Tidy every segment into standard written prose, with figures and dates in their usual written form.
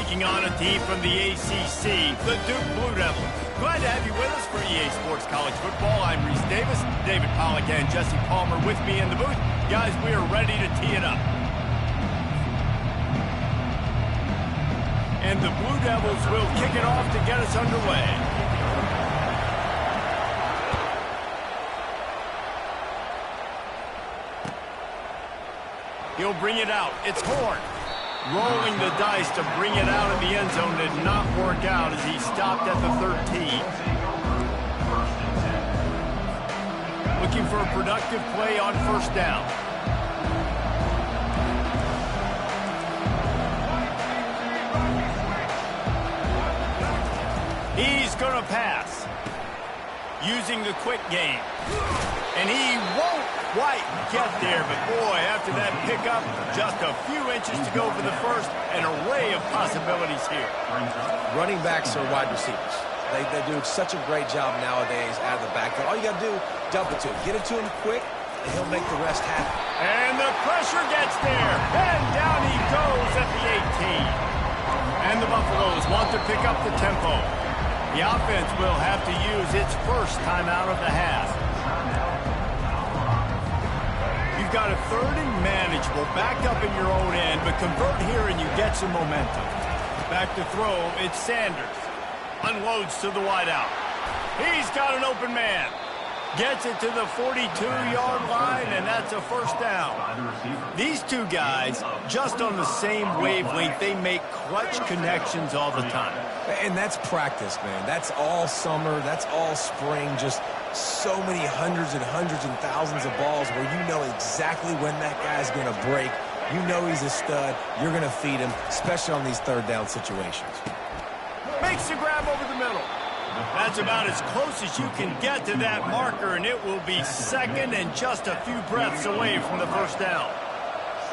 taking on a team from the ACC, the Duke Blue Devils. Glad to have you with us for EA Sports College Football. I'm Reese Davis, David Pollack, and Jesse Palmer with me in the booth. Guys, we are ready to tee it up. And the Blue Devils will kick it off to get us underway. He'll bring it out. It's Horn. Rolling the dice to bring it out of the end zone did not work out as he stopped at the 13. Looking for a productive play on first down. He's going to pass. Using the quick game. And he won't quite get there, but boy, after that pickup, just a few inches to go for the first, an array of possibilities here. Running backs are wide receivers. They do such a great job nowadays out of the backfield. All you got to do, dump it to him. Get it to him quick, and he'll make the rest happen. And the pressure gets there, and down he goes at the 18. And the Buffaloes want to pick up the tempo. The offense will have to use its first time out of the half. You've got a third and manageable, backed up in your own end, but convert here and you get some momentum. Back to throw, it's Sanders. Unloads to the wideout. He's got an open man. Gets it to the 42-yard line, and that's a first down. These two guys, just on the same wavelength, they make clutch connections all the time. And that's practice, man. That's all summer. That's all spring. Just so many hundreds and thousands of balls where you know exactly when that guy's going to break. You know he's a stud. You're going to feed him, especially on these third down situations. Makes the grab over the middle. That's about as close as you can get to that marker, and it will be second and just a few breaths away from the first down.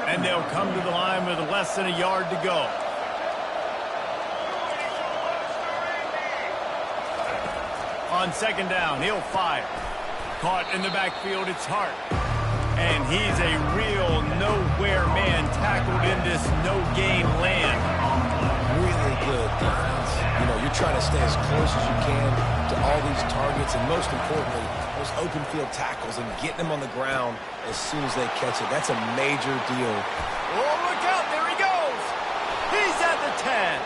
And they'll come to the line with less than a yard to go. On second down, he'll fire. Caught in the backfield, it's Hart. And he's a real nowhere man tackled in this no-gain land. Really good defense. You know, you're trying to stay as close as you can to all these targets, and most importantly, those open field tackles and getting them on the ground as soon as they catch it. That's a major deal. Oh, look out, there he goes. He's at the 10.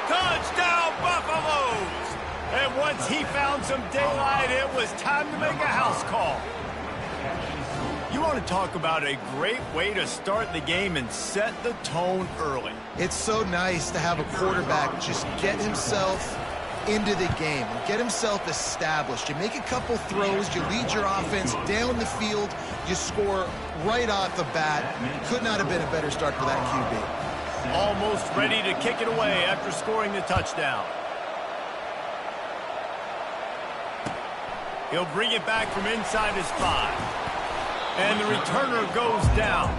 Touchdown, Buffaloes. And once he found some daylight, it was time to make a house call. You want to talk about a great way to start the game and set the tone early. It's so nice to have a quarterback just get himself into the game and get himself established. You make a couple throws, you lead your offense down the field, you score right off the bat. Could not have been a better start for that QB. Almost ready to kick it away after scoring the touchdown. He'll bring it back from inside his 5. And the returner goes down.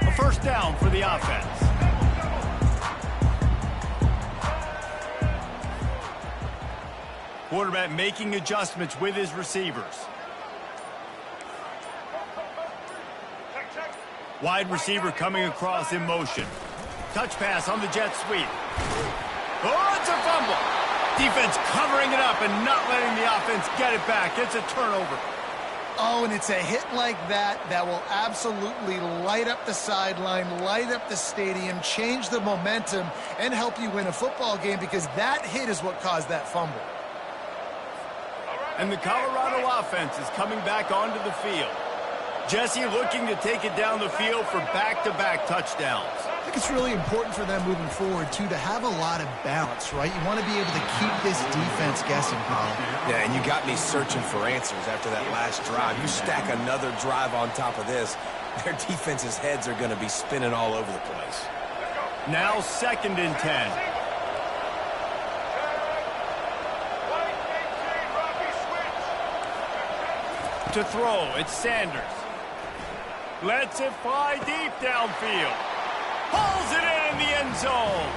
A first down for the offense. Quarterback making adjustments with his receivers. Wide receiver coming across in motion. Touch pass on the jet sweep. Oh, it's a fumble. Defense covering it up and not letting the offense get it back. It's a turnover. Oh, and it's a hit like that that will absolutely light up the sideline, light up the stadium, change the momentum, and help you win a football game because that hit is what caused that fumble. And the Colorado offense is coming back onto the field. Jesse looking to take it down the field for back-to-back touchdowns. I think it's really important for them moving forward, too, to have a lot of balance, right? You want to be able to keep this defense guessing, Paul. Yeah, and you got me searching for answers after that last drive. You stack another drive on top of this, their defense's heads are going to be spinning all over the place. Now 2nd and 10. To throw, it's Sanders. Lets it fly deep downfield. Pulls it in the end zone.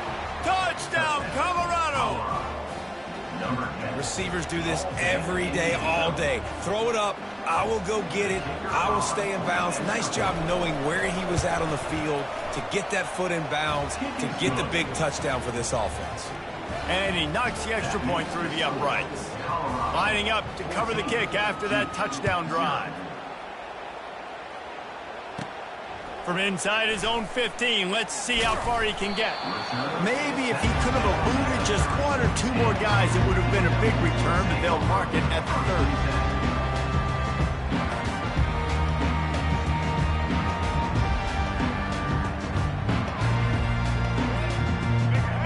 Touchdown, Colorado. Receivers do this every day, all day. Throw it up. I will go get it. I will stay in bounds. Nice job knowing where he was at on the field to get that foot in bounds, to get the big touchdown for this offense. And he knocks the extra point through the uprights. Lining up to cover the kick after that touchdown drive. From inside his own 15, let's see how far he can get. Maybe if he could have eluded just one or two more guys, it would have been a big return, but they'll mark it at the 30.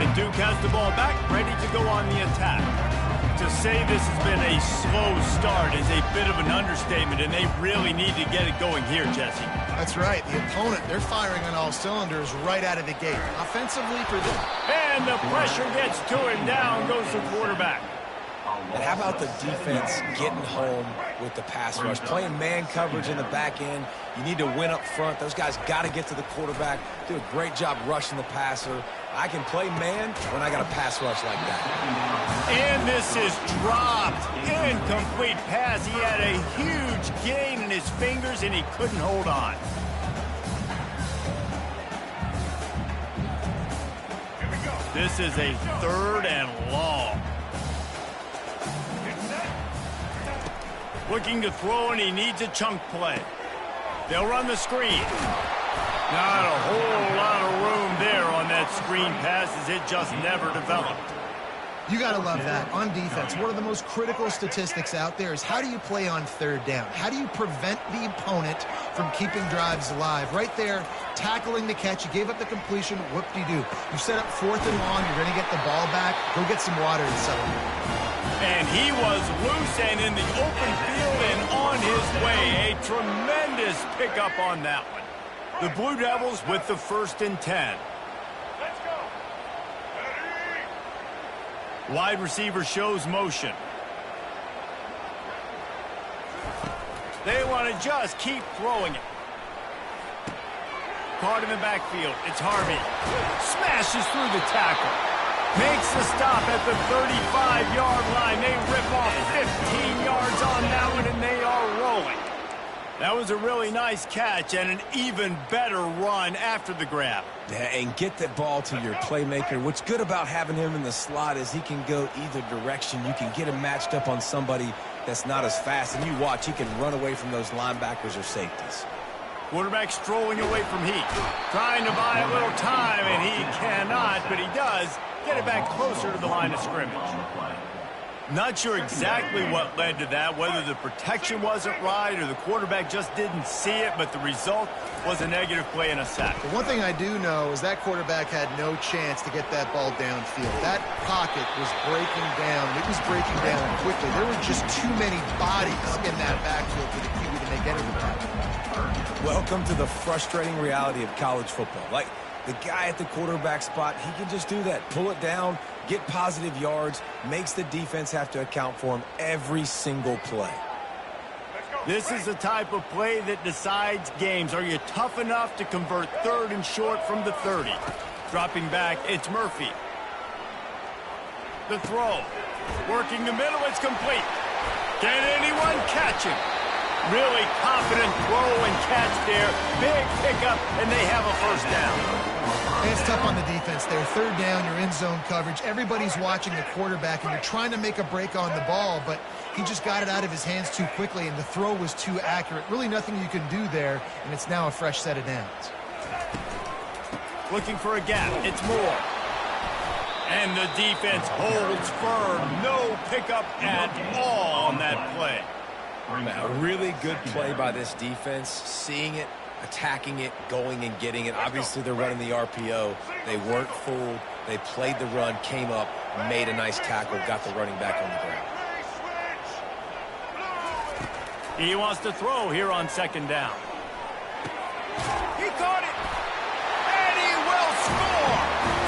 And Duke has the ball back, ready to go on the attack. To say this has been a slow start is a bit of an understatement, and they really need to get it going here, Jesse. That's right. The opponent, they're firing on all cylinders right out of the gate. Offensively for them. And the pressure gets to him. Down goes the quarterback. And how about the defense getting home with the pass rush? Playing man coverage in the back end. You need to win up front. Those guys got to get to the quarterback. Do a great job rushing the passer. I can play man when I got a pass rush like that. And this is dropped. Incomplete pass. He had a huge gain in his fingers, and he couldn't hold on. This is a 3rd and long. Looking to throw, and he needs a chunk play. They'll run the screen. Not a whole lot of room there on that screen pass, as it just never developed. You got to love that. On defense, one of the most critical statistics out there is how do you play on 3rd down? How do you prevent the opponent from keeping drives alive? Right there, tackling the catch. You gave up the completion. Whoop-de-doo. You set up 4th and long. You're going to get the ball back. Go get some water and settle it. And he was loose and in the open field and on his way. A tremendous pickup on that one. The Blue Devils with the 1st and 10. Let's go. Wide receiver shows motion. They want to just keep throwing it. Caught in the backfield. It's Harvey. Smashes through the tackle. Makes the stop at the 35-yard line. They rip off 15 yards on that one, and they are rolling. That was a really nice catch and an even better run after the grab. Yeah, and get that ball to your playmaker. What's good about having him in the slot is he can go either direction. You can get him matched up on somebody that's not as fast, and you watch, he can run away from those linebackers or safeties. Quarterback strolling away from Heat. Trying to buy a little time, and he cannot, but he does get it back closer to the line of scrimmage. Not sure exactly what led to that, whether the protection wasn't right or the quarterback just didn't see it, but the result was a negative play and a sack. The one thing I do know is that quarterback had no chance to get that ball downfield. That pocket was breaking down. It was breaking down quickly. There were just too many bodies in that backfield for the QB to make any of that. Welcome to the frustrating reality of college football. Like, the guy at the quarterback spot, he can just do that. Pull it down, get positive yards, makes the defense have to account for him every single play. This is the type of play that decides games. Are you tough enough to convert 3rd and short from the 30? Dropping back, it's Murphy. The throw. Working the middle, it's complete. Can anyone catch him? Really confident throw and catch there. Big pickup, and they have a 1st down. And it's tough on the defense there. 3rd down, you're in zone coverage. Everybody's watching the quarterback, and you're trying to make a break on the ball, but he just got it out of his hands too quickly, and the throw was too accurate. Really nothing you can do there, and it's now a fresh set of downs. Looking for a gap. It's Moore. And the defense holds firm. No pickup at all on that play. A really good play by this defense, seeing it, attacking it, going and getting it. Obviously, they're running the RPO. They weren't fooled. They played the run, came up, made a nice tackle, got the running back on the ground. He wants to throw here on 2nd down. He caught it, and he will score.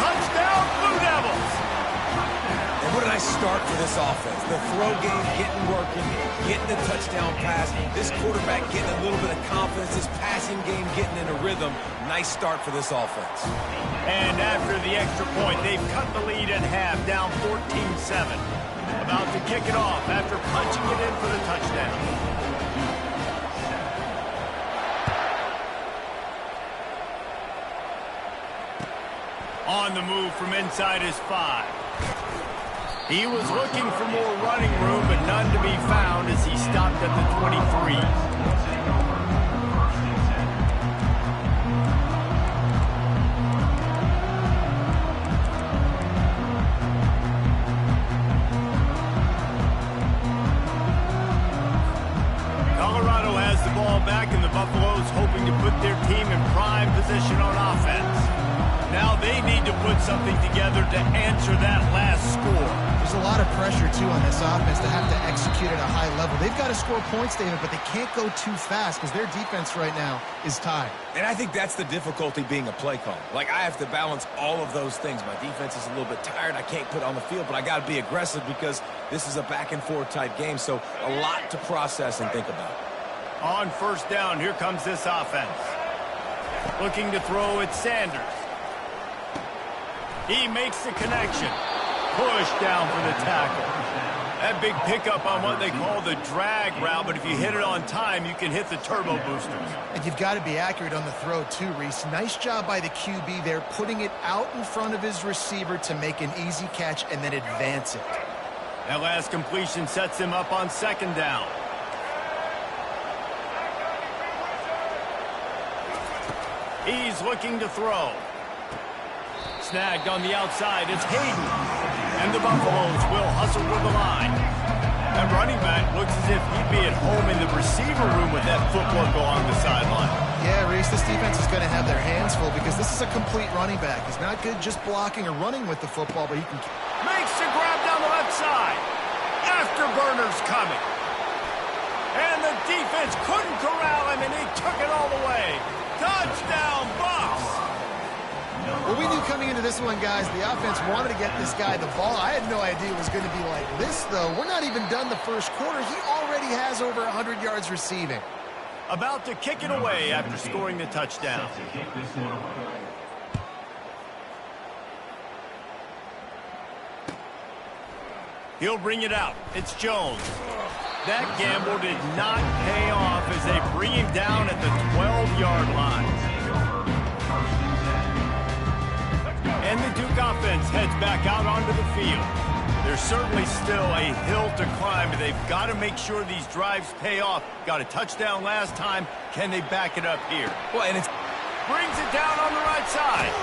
Touchdown, Blue Devils. And what did I nice start for this offense. The throw game getting working, getting the touchdown pass. This quarterback getting a little bit of confidence. This passing game getting in a rhythm. Nice start for this offense. And after the extra point, they've cut the lead in half, down 14-7. About to kick it off after punching it in for the touchdown. On the move from inside his 5. He was looking for more running room, but none to be found as he stopped at the 23. Colorado has the ball back, and the Buffaloes hoping to put their team in prime position on offense. Now they need to put something together to answer that last score. There's a lot of pressure, too, on this offense to have to execute at a high level. They've got to score points, David, but they can't go too fast because their defense right now is tied. And I think that's the difficulty being a play caller. Like, I have to balance all of those things. My defense is a little bit tired. I can't put on the field, but I got to be aggressive because this is a back-and-forth type game, so a lot to process and think about. On first down, here comes this offense. Looking to throw, it's Sanders. He makes the connection. Push down for the tackle. That big pickup on what they call the drag route, but if you hit it on time, you can hit the turbo boosters. And you've got to be accurate on the throw, too, Reese. Nice job by the QB there, putting it out in front of his receiver to make an easy catch and then advance it. That last completion sets him up on second down. He's looking to throw. Snagged on the outside, it's Hayden. And the Buffaloes will hustle for the line. That running back looks as if he'd be at home in the receiver room with that footwork along the sideline. Yeah, Reese, this defense is going to have their hands full because this is a complete running back. He's not good just blocking or running with the football, but he can... Makes the grab down the left side. Afterburner's coming. And the defense couldn't corral him, and he took it all the way. Touchdown, Bucs! Well, we knew coming into this one, guys, the offense wanted to get this guy the ball. I had no idea it was going to be like this, though. We're not even done the first quarter. He already has over 100 yards receiving. About to kick it away after scoring the touchdown. He'll bring it out. It's Jones. That gamble did not pay off as they bring him down at the 12-yard line. And the Duke offense heads back out onto the field. There's certainly still a hill to climb, but they've got to make sure these drives pay off. Got a touchdown last time. Can they back it up here? Well, and it brings it down on the right side.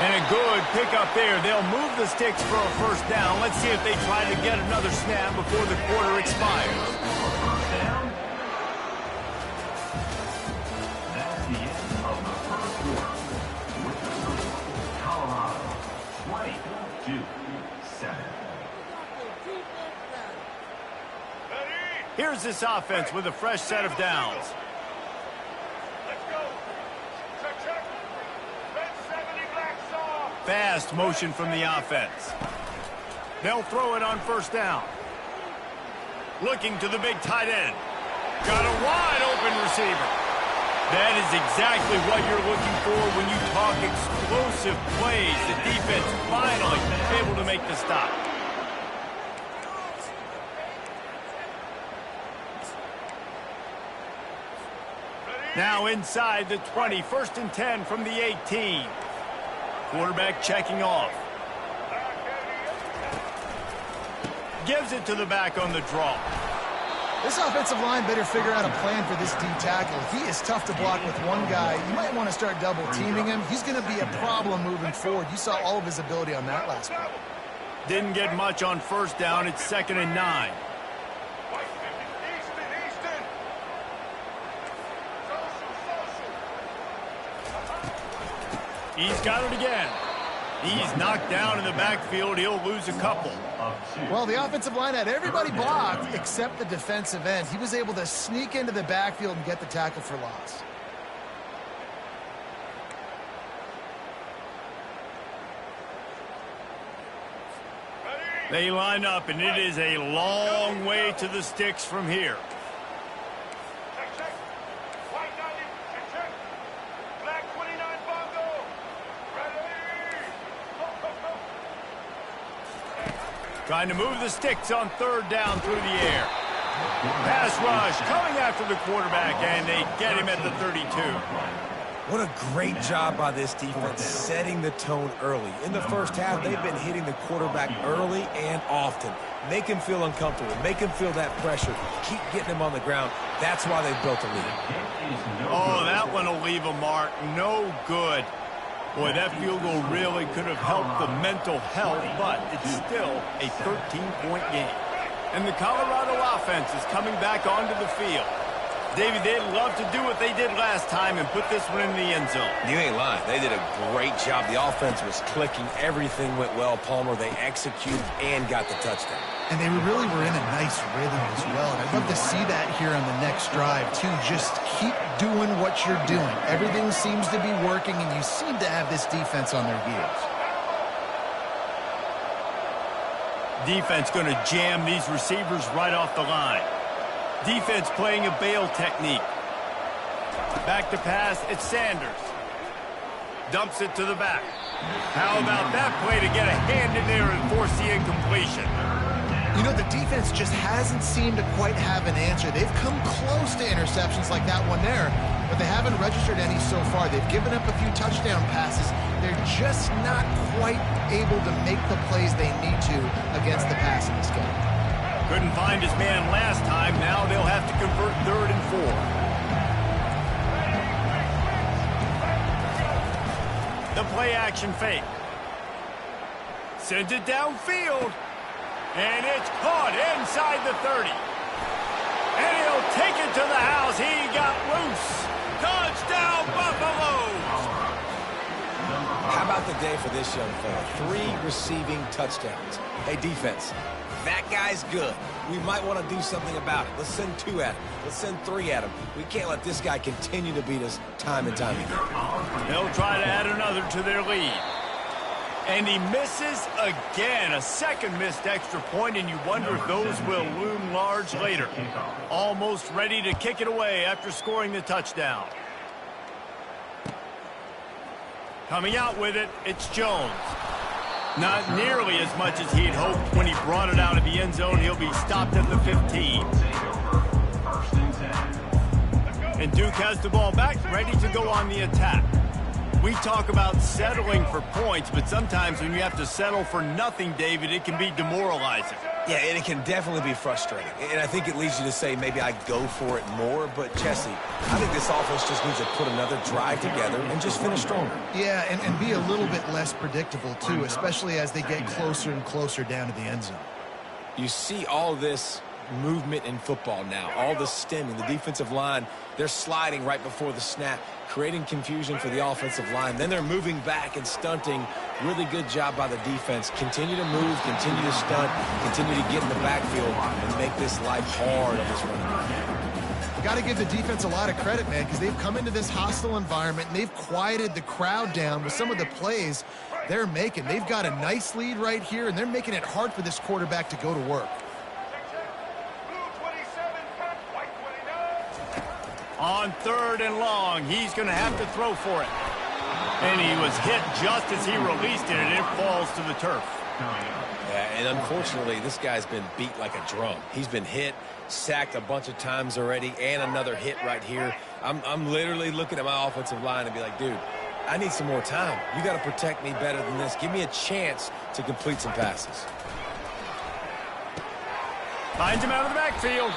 And a good pickup there. They'll move the sticks for a first down. Let's see if they try to get another snap before the quarter expires. That's the end of the first quarter. With the score, Colorado 22-7. Here's this offense with a fresh set of downs. Fast motion from the offense. They'll throw it on first down. Looking to the big tight end. Got a wide open receiver. That is exactly what you're looking for when you talk explosive plays. The defense finally able to make the stop. Now inside the 20, 1st and 10 from the 18. Quarterback checking off. Gives it to the back on the draw. This offensive line better figure out a plan for this D tackle. He is tough to block with one guy. You might want to start double teaming him. He's going to be a problem moving forward. You saw all of his ability on that last play. Didn't get much on first down. It's 2nd and 9. He's got it again. He's knocked down in the backfield. He'll lose a couple. Well, the offensive line had everybody blocked except the defensive end. He was able to sneak into the backfield and get the tackle for loss. They line up, and it is a long way to the sticks from here. Trying to move the sticks on third down through the air. Pass rush coming after the quarterback, and they get him at the 32. What a great job by this defense setting the tone early. In the first half, they've been hitting the quarterback early and often. Make him feel uncomfortable. Make him feel that pressure. Keep getting him on the ground. That's why they've built a lead. Oh, that one will leave a mark. No good. Boy, that field goal really could have helped the mental health, but it's still a 13-point game. And the Colorado offense is coming back onto the field. David, they'd love to do what they did last time and put this one in the end zone. You ain't lying. They did a great job. The offense was clicking. Everything went well, Palmer. They executed and got the touchdown. And they really were in a nice rhythm as well. And I'd love to see that here on the next drive, too. Just keep doing what you're doing. Everything seems to be working, and you seem to have this defense on their heels. Defense going to jam these receivers right off the line. Defense playing a bail technique. Back to pass, it's Sanders. Dumps it to the back. How about that play to get a hand in there and force the incompletion? You know, the defense just hasn't seemed to quite have an answer. They've come close to interceptions like that one there, but they haven't registered any so far. They've given up a few touchdown passes. They're just not quite able to make the plays they need to against the pass in this game. Couldn't find his man last time. Now they'll have to convert 3rd and 4. The play-action fake. Sends it downfield. And it's caught inside the 30. And he'll take it to the house. He got loose. Touchdown, Buffaloes! How about the day for this young fella? 3 receiving touchdowns. Hey, defense. That guy's good. We might want to do something about it. Let's send 2 at him. Let's send 3 at him. We can't let this guy continue to beat us time and time again. They'll try to add another to their lead. And he misses again. A second missed extra point, and you wonder if those will loom large later. Almost ready to kick it away after scoring the touchdown. Coming out with it, it's Jones. Not nearly as much as he'd hoped when he brought it out of the end zone. He'll be stopped at the 15. And Duke has the ball back, ready to go on the attack. We talk about settling for points, but sometimes when you have to settle for nothing, David, it can be demoralizing. Yeah, and it can definitely be frustrating. And I think it leads you to say maybe I go for it more. But, Jesse, I think this offense just needs to put another drive together and just finish stronger. Yeah, and be a little bit less predictable, too, especially as they get closer and closer down to the end zone. You see all this movement in football now, all the stemming, the defensive line, they're sliding right before the snap, creating confusion for the offensive line. Then they're moving back and stunting. Really good job by the defense. Continue to move, continue to stunt, continue to get in the backfield and make this life hard on this running back. Got to give the defense a lot of credit, man, because they've come into this hostile environment and they've quieted the crowd down with some of the plays they're making. They've got a nice lead right here, and they're making it hard for this quarterback to go to work. On 3rd and long, he's going to have to throw for it. And he was hit just as he released it, and it falls to the turf. Yeah, and unfortunately, this guy's been beat like a drum. He's been hit, sacked a bunch of times already, and another hit right here. I'm literally looking at my offensive line and be like, dude, I need some more time. You got to protect me better than this. Give me a chance to complete some passes. Finds him out of the backfield.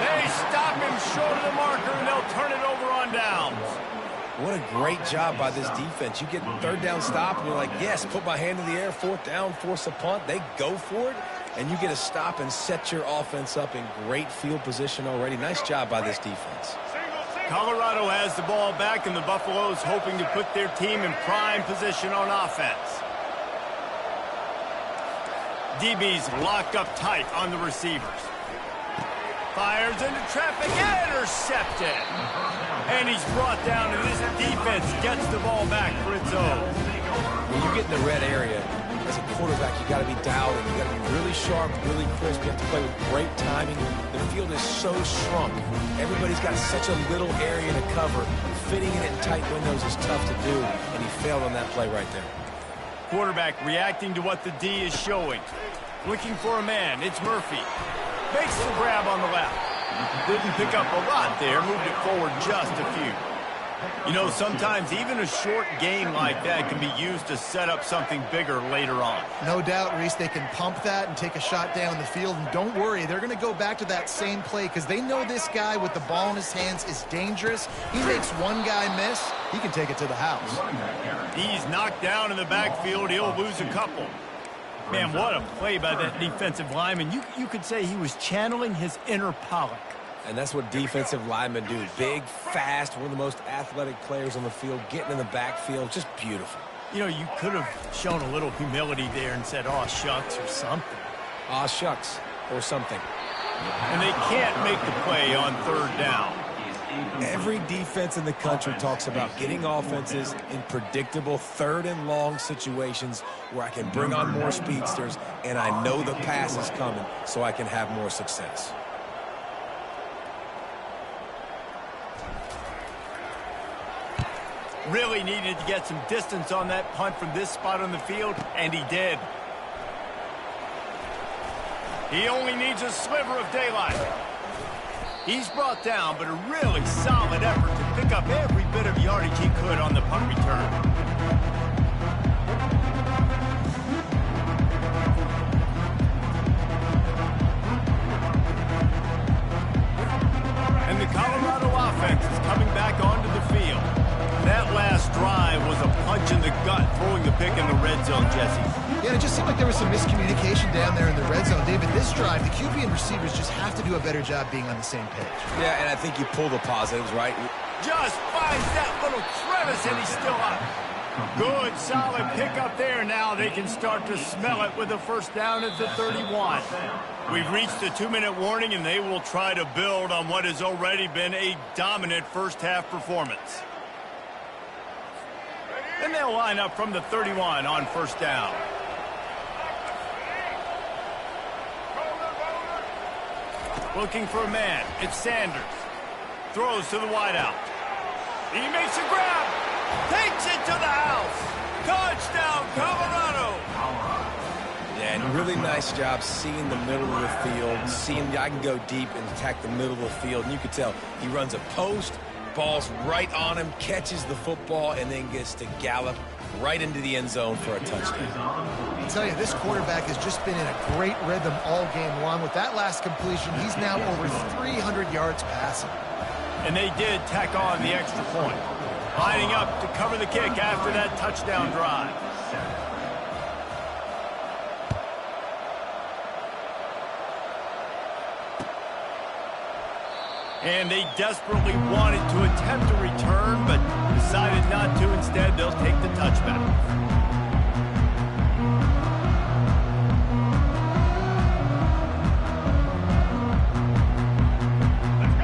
They stop him short of the marker, and they'll turn it over on downs. What a great job by this defense. You get 3rd down stop, and you're like, yes, put my hand in the air, 4th down, force a punt. They go for it, and you get a stop and set your offense up in great field position already. Nice job by this defense. Colorado has the ball back, and the Buffaloes hoping to put their team in prime position on offense. DB's locked up tight on the receivers. Fires into traffic, intercepted. And he's brought down, and this defense gets the ball back for its own. When you get in the red area, as a quarterback, you got to be dialed in. You got to be really sharp, really crisp. You have to play with great timing. The field is so shrunk. Everybody's got such a little area to cover. Fitting it in tight windows is tough to do, and he failed on that play right there. Quarterback reacting to what the D is showing. Looking for a man. It's Murphy. Makes the grab on the left. Didn't pick up a lot there. Moved it forward just a few. You know, sometimes even a short game like that can be used to set up something bigger later on. No doubt, Reese, they can pump that and take a shot down the field. And don't worry, they're going to go back to that same play because they know this guy with the ball in his hands is dangerous. He makes one guy miss, he can take it to the house. He's knocked down in the backfield. He'll lose a couple. Man, what a play by that defensive lineman. You could say he was channeling his inner Pollock. And that's what defensive linemen do. Big, fast, one of the most athletic players on the field, getting in the backfield, just beautiful. You know, you could have shown a little humility there and said, "Aw, shucks," or something. Aw, shucks, or something. And they can't make the play on third down. Every defense in the country talks about getting offenses in predictable third and long situations where I can bring on more speedsters and I know the pass is coming so I can have more success. Really needed to get some distance on that punt from this spot on the field, and he did. He only needs a sliver of daylight. He's brought down, but a really solid effort to pick up every bit of yardage he could on the punt return. And the Colorado offense is coming back onto the field. That last drive was a punch in the gut, throwing the pick in the red zone, Jesse. Yeah, it just seemed like there was some miscommunication down there in the red zone. David, this drive, the QB and receivers just have to do a better job being on the same page. Yeah, and I think you pull the positives, right? Just finds that little crevice, and he's still up. Good, solid pickup there. Now they can start to smell it with a first down at the 31. We've reached the 2-minute warning, and they will try to build on what has already been a dominant first-half performance. And they'll line up from the 31 on first down. Looking for a man. It's Sanders. Throws to the wideout. He makes a grab. Takes it to the house. Touchdown, Colorado. Yeah, and really nice job seeing the middle of the field, seeing I can go deep and attack the middle of the field. And you can tell he runs a post, ball's right on him, catches the football, and then gets to gallop right into the end zone for a touchdown. I tell you, this quarterback has just been in a great rhythm all game long. With that last completion, he's now over 300 yards passing. And they did tack on the extra point. Lining up to cover the kick after that touchdown drive. And they desperately wanted to attempt a return, but decided not to. Instead, they'll take the touchback.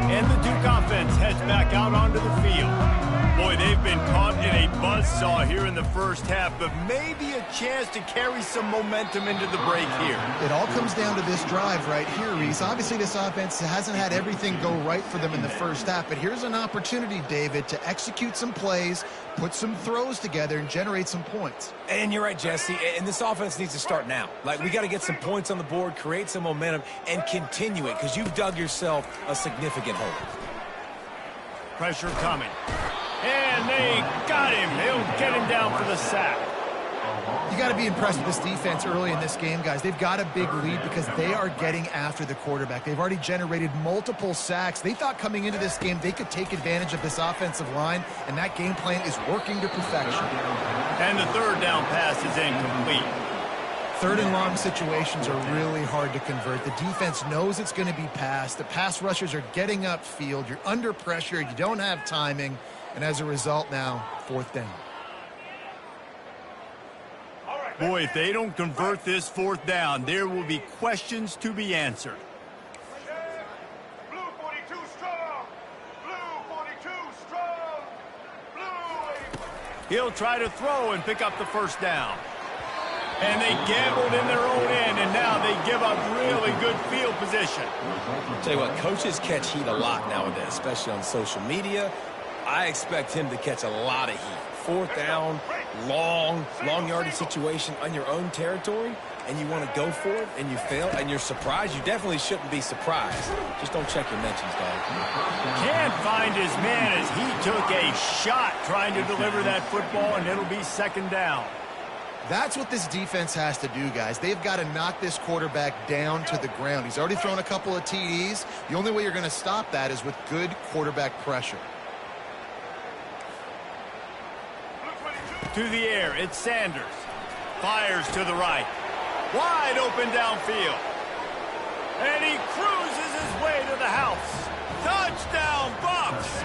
And the Duke offense heads back out onto the field. Boy, they've been caught in a buzzsaw here in the first half, but maybe a chance to carry some momentum into the break here. It all comes down to this drive right here, Reese. Obviously, this offense hasn't had everything go right for them in the first half, but here's an opportunity, David, to execute some plays, put some throws together, and generate some points. And you're right, Jesse, and this offense needs to start now. Like, we got to get some points on the board, create some momentum, and continue it, because you've dug yourself a significant hole. Pressure coming. And they got him. They'll get him down for the sack. You got to be impressed with this defense early in this game, guys. They've got a big lead because they are getting after the quarterback. They've already generated multiple sacks. They thought coming into this game they could take advantage of this offensive line, and that game plan is working to perfection. And the third down pass is incomplete. Third and long situations are really hard to convert. The defense knows it's going to be passed. The pass rushers are getting upfield. You're under pressure. You don't have timing. And as a result now, fourth down. Boy, if they don't convert this fourth down, there will be questions to be answered. Blue 42 strong. Blue 42 strong. Blue 84. He'll try to throw and pick up the first down. And they gambled in their own end, and now they give up really good field position. I'll tell you what, coaches catch heat a lot nowadays, especially on social media. I expect him to catch a lot of heat. Fourth down, long yardage situation on your own territory, and you want to go for it, and you fail, and you're surprised. You definitely shouldn't be surprised. Just don't check your mentions, dog. Can't find his man as he took a shot trying to deliver that football, and it'll be second down. That's what this defense has to do, guys. They've got to knock this quarterback down to the ground. He's already thrown a couple of TDs. The only way you're going to stop that is with good quarterback pressure. To the air, it's Sanders. Fires to the right. Wide open downfield. And he cruises his way to the house. Touchdown, Bucks!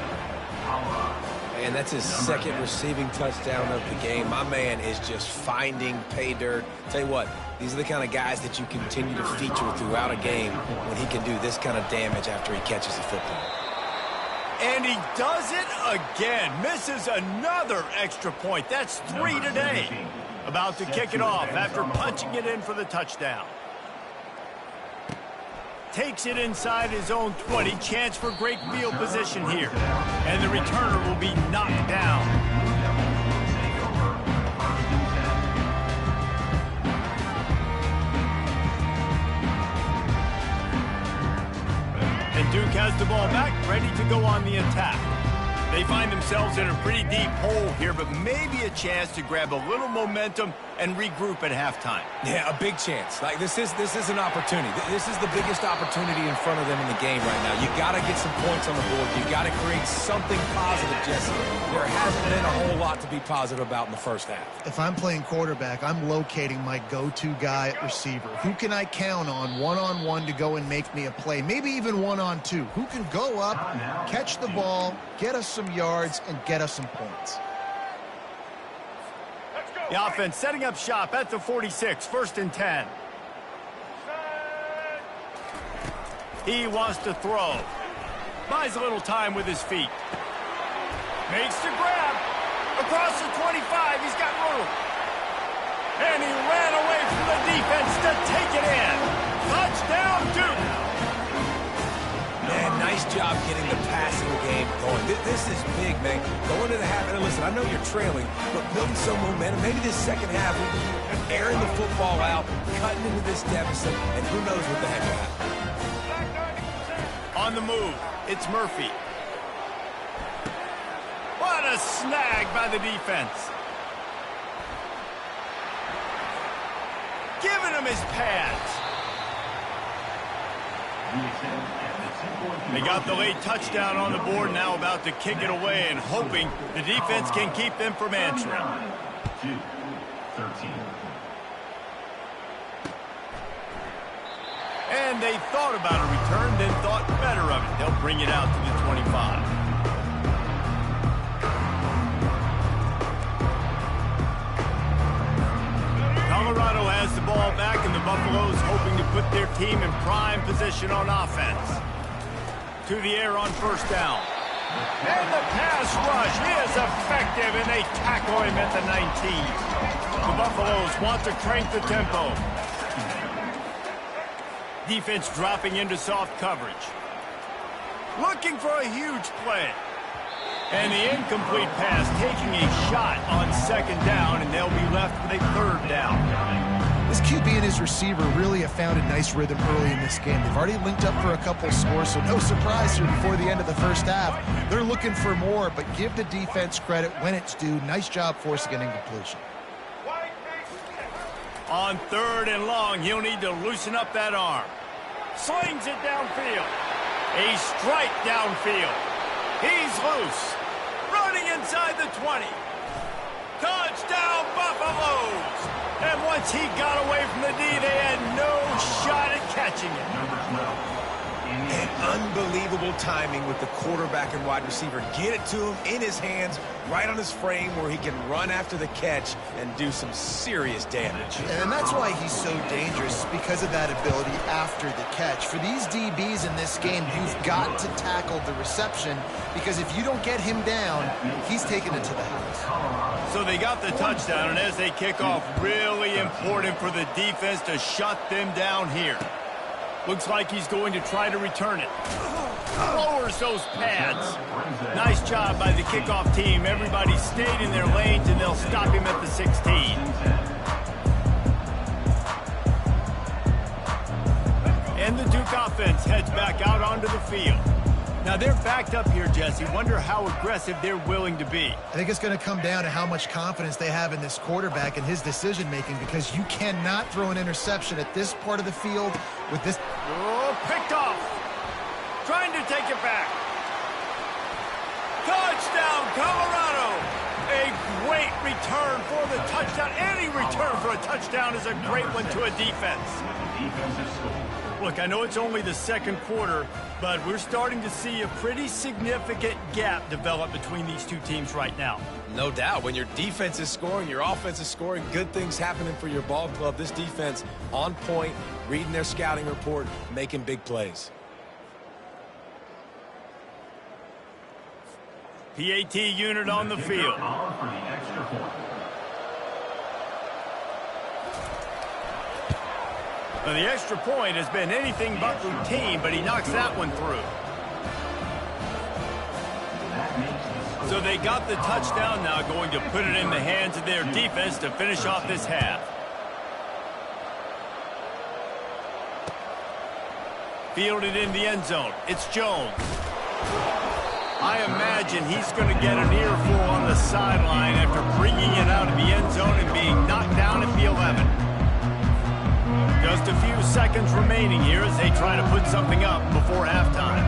And that's his second receiving touchdown of the game. My man is just finding pay dirt. Tell you what, these are the kind of guys that you continue to feature throughout a game when he can do this kind of damage after he catches the football. And he does it again. Misses another extra point. That's 3 today. About to kick it off after punching it in for the touchdown. Takes it inside his own 20. Chance for great field position here. And the returner will be knocked down. And Duke has the ball back, ready to go on the attack. They find themselves in a pretty deep hole here, but maybe a chance to grab a little momentum and regroup at halftime. Yeah, a big chance. Like this is an opportunity. This is the biggest opportunity in front of them in the game right now. You got to get some points on the board. You got to create something positive, Jesse. There hasn't been a whole lot to be positive about in the first half. If I'm playing quarterback, I'm locating my go-to guy at receiver. Who can I count on one-on-one to go and make me a play? Maybe even one-on-two. Who can go up, catch the ball, get us some yards, and get us some points? The offense setting up shop at the 46, 1st and 10. He wants to throw. Buys a little time with his feet. Makes the grab. Across the 25, he's got room. And he ran away from the defense to take it in. Touchdown, Duke. Man, nice job getting the passing game going. This is big, man. Going to the half, and listen, I know you're trailing, but building some momentum. Maybe this second half, airing the football out, cutting into this deficit, and who knows what the heck will happen. On the move, it's Murphy. What a snag by the defense. Giving him his pads. They got the late touchdown on the board, now about to kick it away and hoping the defense can keep them from answering. 2-13. And they thought about a return, then thought better of it. They'll bring it out to the 25. Colorado has the ball back, and the Buffaloes hoping to put their team in prime position on offense. To the air on 1st down. And the pass rush is effective, and they tackle him at the 19. The Buffaloes want to crank the tempo. Defense dropping into soft coverage. Looking for a huge play. And the incomplete pass taking a shot on 2nd down, and they'll be left with a 3rd down. This QB and his receiver really have found a nice rhythm early in this game. They've already linked up for a couple scores, so no surprise here before the end of the first half. They're looking for more, but give the defense credit when it's due. Nice job forcing an incompletion. On 3rd and long, he'll need to loosen up that arm. Slings it downfield. A strike downfield. He's loose. Running inside the 20. Touchdown, Buffaloes! And once he got away from the D, they had no shot at catching it. Man, unbelievable timing with the quarterback and wide receiver. Get it to him in his hands, right on his frame where he can run after the catch and do some serious damage. And that's why he's so dangerous, because of that ability after the catch. For these DBs in this game, you've got to tackle the reception, because if you don't get him down, he's taking it to the house. So they got the touchdown, and as they kick off, really important for the defense to shut them down here. Looks like he's going to try to return it. Lowers those pads. Nice job by the kickoff team. Everybody stayed in their lanes, and they'll stop him at the 16. And the Duke offense heads back out onto the field. Now they're backed up here, Jesse. Wonder how aggressive they're willing to be. I think it's going to come down to how much confidence they have in this quarterback and his decision-making, because you cannot throw an interception at this part of the field with this. Oh, picked off. Trying to take it back. Touchdown, Colorado. A great return for the touchdown. Any return for a touchdown is a great one to a defense. Look, I know it's only the second quarter, but we're starting to see a pretty significant gap develop between these two teams right now. No doubt. When your defense is scoring, your offense is scoring, good things happening for your ball club. This defense on point, reading their scouting report, making big plays. PAT unit on the field. Now, the extra point has been anything but routine, but he knocks that one through. So they got the touchdown, now going to put it in the hands of their defense to finish off this half. Fielded in the end zone. It's Jones. I imagine he's going to get an earful on the sideline after bringing it out of the end zone and being knocked down at the 11. Just a few seconds remaining here as they try to put something up before halftime.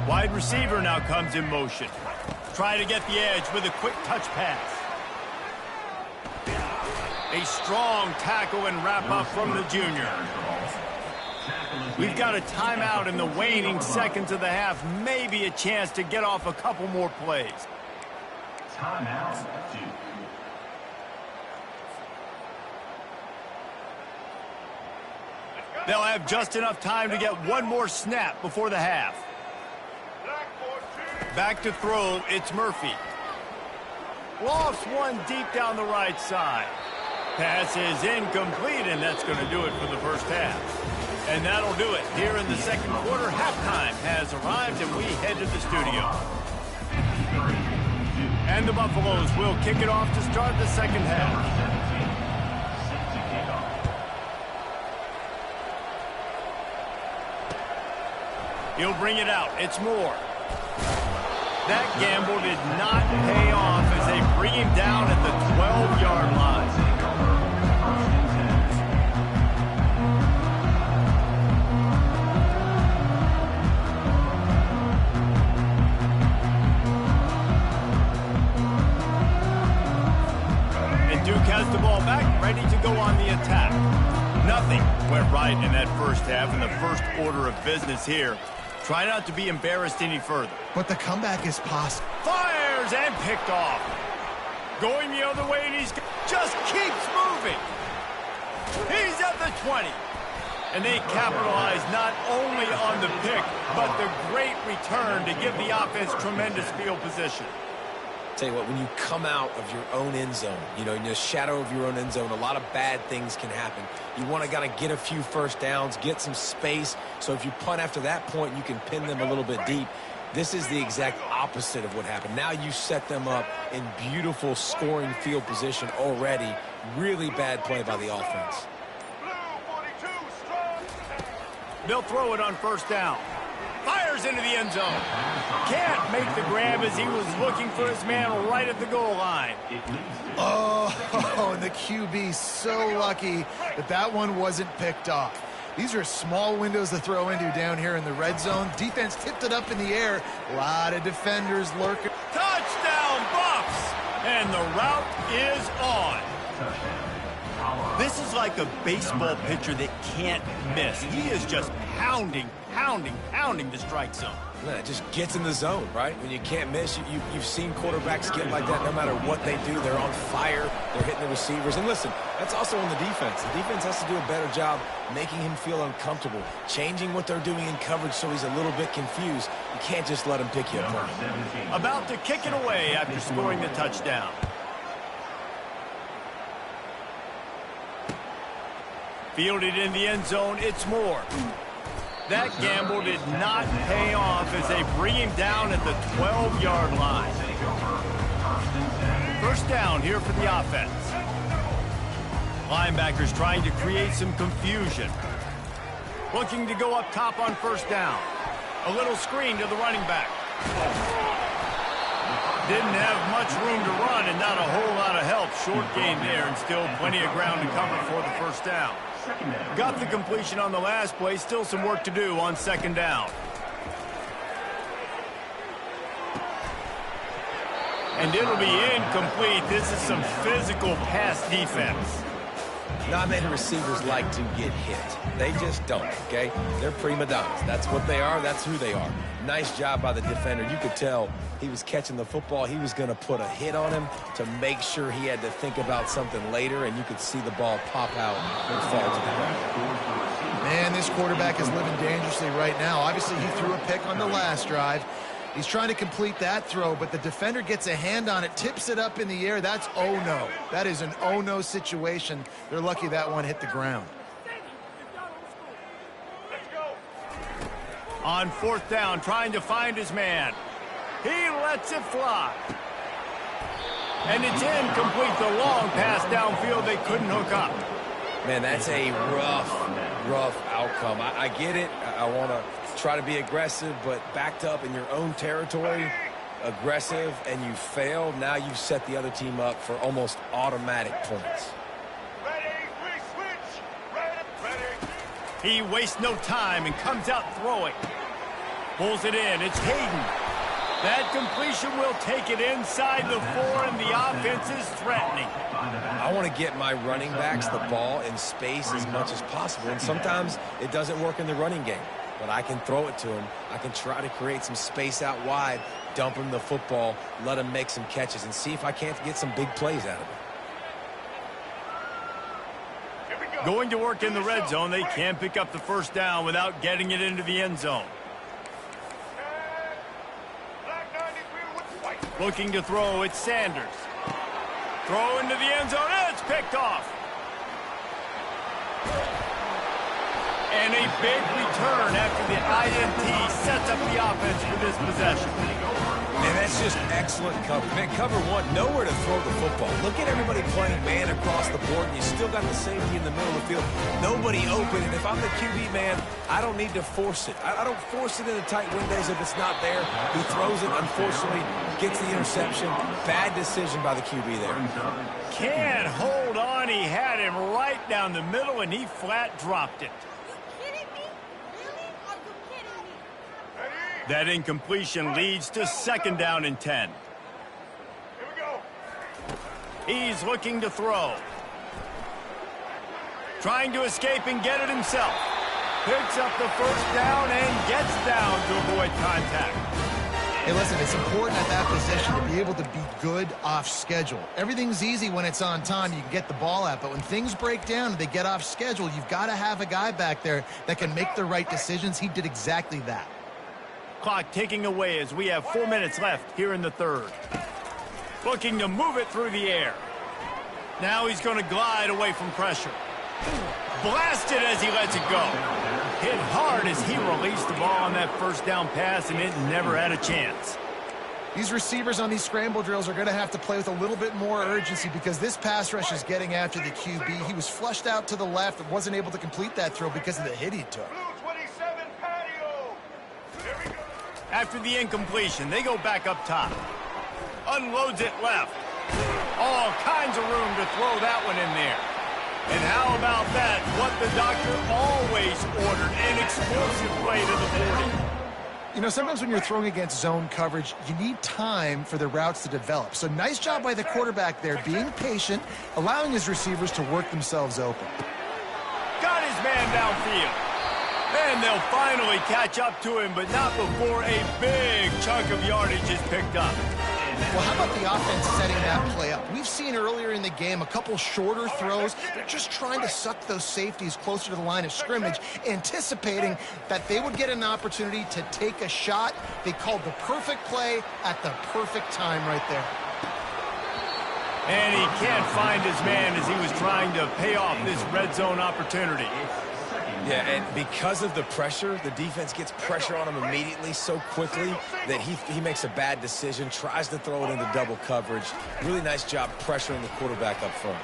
Wide receiver now comes in motion. Try to get the edge with a quick touch pass. A strong tackle and wrap up from the junior. We've got a timeout in the waning seconds of the half. Maybe a chance to get off a couple more plays. Timeout. They'll have just enough time to get one more snap before the half. Back to throw, it's Murphy. Lofts one deep down the right side. Pass is incomplete, and that's going to do it for the first half. And that'll do it. Here in the second quarter, halftime has arrived, and we head to the studio. And the Buffaloes will kick it off to start the second half. He'll bring it out. It's Moore. That gamble did not pay off as they bring him down at the 12-yard line. And Duke has the ball back, ready to go on the attack. Nothing went right in that first half, in the first order of business here. Try not to be embarrassed any further. But the comeback is possible. Fires and picked off. Going the other way, and he's just keeps moving. He's at the 20. And they capitalize not only on the pick, but the great return to give the offense tremendous field position. Tell you what, when you come out of your own end zone, you know, in the shadow of your own end zone, a lot of bad things can happen. You want to get a few first downs, get some space. So if you punt after that point, you can pin them a little bit deep. This is the exact opposite of what happened. Now you set them up in beautiful scoring field position already. Really bad play by the offense. They'll throw it on first down. Fires into the end zone. Can't make the grab as he was looking for his man right at the goal line. Oh, and the QB so lucky that that one wasn't picked off. These are small windows to throw into down here in the red zone. Defense tipped it up in the air. A lot of defenders lurking. Touchdown, Buffs! And the route is on. This is like a baseball pitcher that can't miss. He is just pounding the strike zone. Man, it just gets in the zone, right? When you can't miss, you've seen quarterbacks get like that no matter what they do. They're on fire. They're hitting the receivers. And listen, that's also on the defense. The defense has to do a better job making him feel uncomfortable, changing what they're doing in coverage so he's a little bit confused. You can't just let him pick you apart. About to kick it away after scoring the touchdown. Fielded in the end zone, it's Moore. That gamble did not pay off as they bring him down at the 12-yard line. First down here for the offense. Linebackers trying to create some confusion. Looking to go up top on first down. A little screen to the running back. Didn't have much room to run and not a whole lot of help. Short gain there and still plenty of ground to cover for the first down. Got the completion on the last play. Still some work to do on second down. And it'll be incomplete. This is some physical pass defense. Not many receivers like to get hit. They just don't, okay? They're prima donnas. That's what they are. That's who they are. Nice job by the defender. You could tell he was catching the football. He was going to put a hit on him to make sure he had to think about something later, and you could see the ball pop out and fall to the ground. Man, this quarterback is living dangerously right now. Obviously, he threw a pick on the last drive. He's trying to complete that throw, but the defender gets a hand on it, tips it up in the air. That's oh-no. That is an oh-no situation. They're lucky that one hit the ground. Let's go. On fourth down, trying to find his man. He lets it fly. And it's incomplete. The long pass downfield they couldn't hook up. Man, that's a rough outcome. I get it. I want to try to be aggressive, but backed up in your own territory, aggressive, and you fail. Now you've set the other team up for almost automatic points. Ready, we switch. Ready. He wastes no time and comes out throwing. Pulls it in. It's Hayden. That completion will take it inside the 4, and the offense is threatening. I want to get my running backs the ball in space as much as possible, and sometimes it doesn't work in the running game. But I can throw it to him. I can try to create some space out wide, dump him the football, let him make some catches, and see if I can't get some big plays out of him. Going to work in the red zone. They can't pick up the first down without getting it into the end zone. Looking to throw, it's Sanders. Throw into the end zone, and it's picked off. And a big return after the INT sets up the offense for this possession. And that's just excellent cover. Man, cover one, nowhere to throw the football. Look at everybody playing man across the board, and you still got the safety in the middle of the field. Nobody open, and if I'm the QB, man, I don't need to force it. I don't force it into tight windows if it's not there. He throws it, unfortunately, gets the interception. Bad decision by the QB there. Can't hold on. He had him right down the middle, and he flat dropped it. That incompletion leads to second down and 10. Here we go. He's looking to throw. Trying to escape and get it himself. Picks up the first down and gets down to avoid contact. Hey, listen, it's important at that position to be able to be good off schedule. Everything's easy when it's on time. You can get the ball out. But when things break down and they get off schedule, you've got to have a guy back there that can make the right decisions. He did exactly that. Clock ticking away as we have 4 minutes left here in the third. Looking to move it through the air. Now he's going to glide away from pressure. Blasted as he lets it go. Hit hard as he released the ball on that first down pass, and it never had a chance. These receivers on these scramble drills are going to have to play with a little bit more urgency because this pass rush is getting after the QB. He was flushed out to the left and wasn't able to complete that throw because of the hit he took. Blue 27 patio. Here we go. After the incompletion, they go back up top. Unloads it left. All kinds of room to throw that one in there. And how about that? What the doctor always ordered, an explosive play to the 40. You know, sometimes when you're throwing against zone coverage, you need time for the routes to develop. So nice job by the quarterback there, being patient, allowing his receivers to work themselves open. Got his man downfield. And they'll finally catch up to him, but not before a big chunk of yardage is picked up. Well, how about the offense setting that play up? We've seen earlier in the game a couple shorter throws. They're just trying to suck those safeties closer to the line of scrimmage, anticipating that they would get an opportunity to take a shot. They called the perfect play at the perfect time right there. And he can't find his man as he was trying to pay off this red zone opportunity. Yeah, and because of the pressure, the defense gets pressure on him immediately so quickly that he makes a bad decision, tries to throw it into double coverage. Really nice job pressuring the quarterback up front.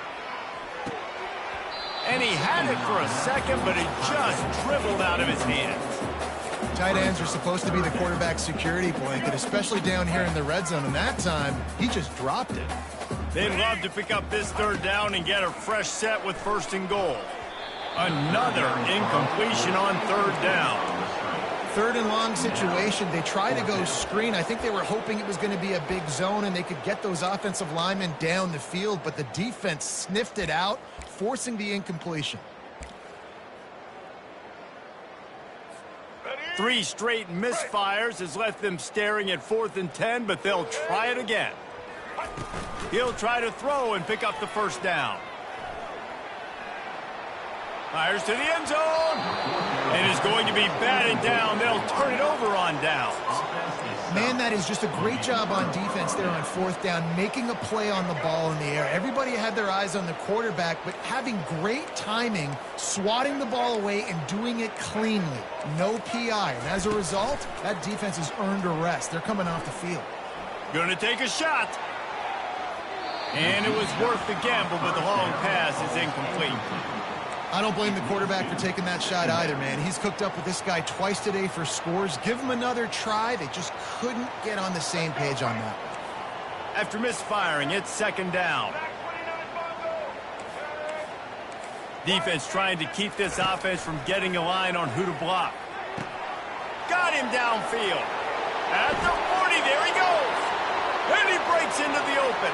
And he had it for a second, but it just dribbled out of his hands. Tight ends are supposed to be the quarterback's security blanket, especially down here in the red zone, and that time, he just dropped it. They'd love to pick up this third down and get a fresh set with 1st and goal. Another incompletion on 3rd down. 3rd and long situation. They try to go screen. I think they were hoping it was going to be a big zone and they could get those offensive linemen down the field, but the defense sniffed it out, forcing the incompletion. 3 straight misfires has left them staring at 4th and 10, but they'll try it again. He'll try to throw and pick up the 1st down. Fires to the end zone. And is going to be batted down. They'll turn it over on downs. Man, that is just a great job on defense there on 4th down, making a play on the ball in the air. Everybody had their eyes on the quarterback, but having great timing, swatting the ball away and doing it cleanly. No PI. And as a result, that defense has earned a rest. They're coming off the field. Going to take a shot. And it was worth the gamble, but the long pass is incomplete. I don't blame the quarterback for taking that shot either, man. He's cooked up with this guy twice today for scores. Give him another try. They just couldn't get on the same page on that. After misfiring, it's 2nd down. Defense trying to keep this offense from getting a line on who to block. Got him downfield. At the 40, there he goes. And he breaks into the open.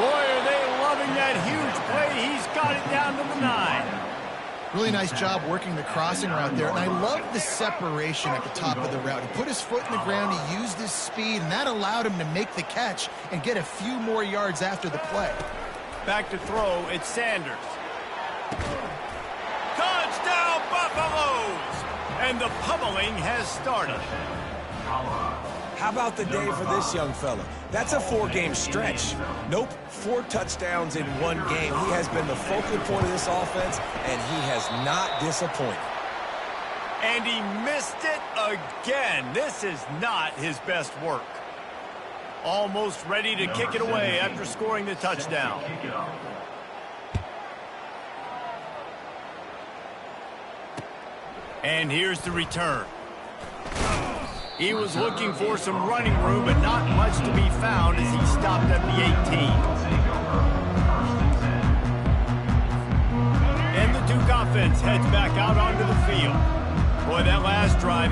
Boy, are they loving that huge play. He's got it down to the 9. Really nice job working the crossing route there. And I love the separation at the top of the route. He put his foot in the ground, he used his speed, and that allowed him to make the catch and get a few more yards after the play. Back to throw, it's Sanders. Touchdown, Buffaloes! And the pummeling has started. How about the day for this young fella? That's a 4-game stretch. Nope, 4 touchdowns in 1 game. He has been the focal point of this offense, and he has not disappointed. And he missed it again. This is not his best work. Almost ready to kick it away after scoring the touchdown. And here's the return. He was looking for some running room, but not much to be found as he stopped at the 18. And the Duke offense heads back out onto the field. Boy, that last drive